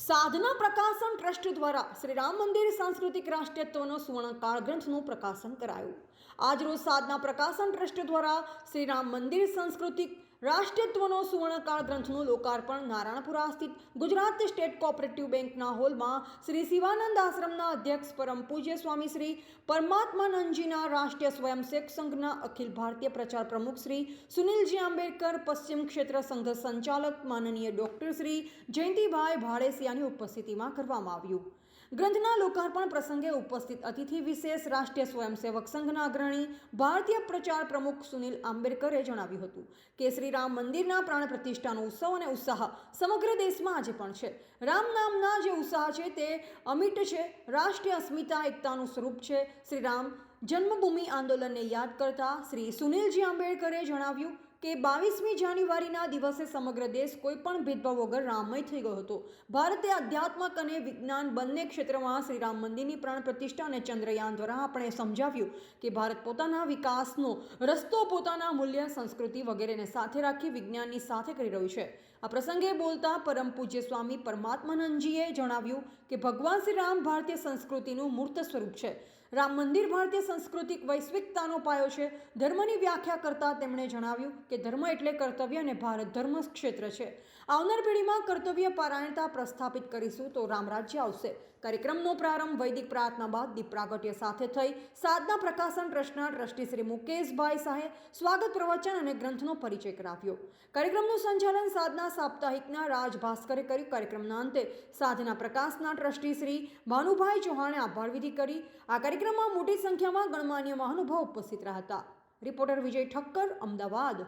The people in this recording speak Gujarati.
સાધના પ્રકાશન ટ્રસ્ટ દ્વારા શ્રી રામ મંદિર સાંસ્કૃતિક રાષ્ટ્રીયત્વનો સુવર્ણકાળ ગ્રંથનું પ્રકાશન કરાયું। આજરોજ સાધના પ્રકાશન ટ્રસ્ટ દ્વારા શ્રી રામ મંદિર સાંસ્કૃતિક રાષ્ટ્રીયત્વનો સુવર્ણકાળ ગ્રંથનું લોકાર્પણ નારાયણપુરા સ્થિત ગુજરાત સ્ટેટ કોઓપરેટિવ બેંકના હોલમાં શ્રી શિવાનંદ આશ્રમના અધ્યક્ષ પરમ પૂજ્ય સ્વામી શ્રી પરમાત્માનંદજીના રાષ્ટ્રીય સ્વયંસેવક સંઘના અખિલ ભારતીય પ્રચાર પ્રમુખ શ્રી સુનિલજી આંબેડકર પશ્ચિમ ક્ષેત્ર સંઘ સંચાલક માનનીય ડોક્ટર શ્રી જયંતિભાઈ ભાડેસિયાની ઉપસ્થિતિમાં કરવામાં આવ્યું। ગ્રંથના લોકાર્પણ પ્રસંગે ઉપસ્થિત અતિથિ વિશેષ રાષ્ટ્રીય સ્વયંસેવક સંઘના અગ્રણી ભારતીય પ્રચાર પ્રમુખ સુનિલ આંબેડકરે જણાવ્યું હતું કે શ્રી રામ મંદિરના પ્રાણ પ્રતિષ્ઠાનો ઉત્સવ અને ઉત્સાહ સમગ્ર દેશમાં આજે પણ છે। રામ નામના જે ઉત્સાહ છે તે અમિટ છે, રાષ્ટ્રીય અસ્મિતા એકતાનું સ્વરૂપ છે। શ્રી રામ જન્મભૂમિ આંદોલનને યાદ કરતા શ્રી સુનિલજી આંબેડકરે જણાવ્યું કે 22મી જાન્યુઆરીના દિવસે સમગ્ર દેશ કોઈ પણ ભેદભાવ વગર રામમય થઈ ગયો હતો। ભારતે આધ્યાત્મક અને વિજ્ઞાન બંને ક્ષેત્રમાં શ્રી રામ મંદિરની પ્રાણ પ્રતિષ્ઠા અને ચંદ્રયાન દ્વારા આપણે સમજાવ્યું કે ભારત પોતાના વિકાસનો રસ્તો પોતાના મૂલ્ય, સંસ્કૃતિ વગેરેને સાથે રાખી વિજ્ઞાનની સાથે કરી રહ્યું છે। આ પ્રસંગે બોલતા પરમ પૂજ્ય સ્વામી પરમાત્માનંદજીએ જણાવ્યું કે ભગવાન શ્રી રામ ભારતીય સંસ્કૃતિનું મૂર્ત સ્વરૂપ છે। રામ મંદિર ભારતીય સાંસ્કૃતિક વૈશ્વિકતાનો પાયો છે। ધર્મની વ્યાખ્યા કરતા તેમણે જણાવ્યું કે ધર્મ એટલે કર્તવ્ય અને ભારત ધર્મ ક્ષેત્ર છે। આવનાર પેઢીમાં કર્તવ્ય પારાયણતા પ્રસ્થાપિત કરીશું તો રામ રાજ્ય આવશે। કાર્યક્રમનો પ્રારંભ વૈદિક પ્રાર્થના બાદ દીપ પ્રાગટ્ય સાથે થઈ। સાધના પ્રકાશન ટ્રસ્ટના ટ્રસ્ટી શ્રી મુકેશભાઈ શાહે સ્વાગત પ્રવચન અને ગ્રંથનો પરિચય કરાવ્યો। કાર્યક્રમનું સંચાલન સાધના સાપ્તાહિકના રાજ ભાસ્કરે કર્યું। કાર્યક્રમના અંતે સાધના પ્રકાશના ટ્રસ્ટી શ્રી ભાનુભાઈ ચૌહાણે આભાર વિધિ કરી। આ કાર્યક્રમમાં મોટી સંખ્યામાં ગણમાન્ય મહાનુભાવ ઉપસ્થિત રહ્યા હતા। રિપોર્ટર વિજય ઠક્કર, અમદાવાદ।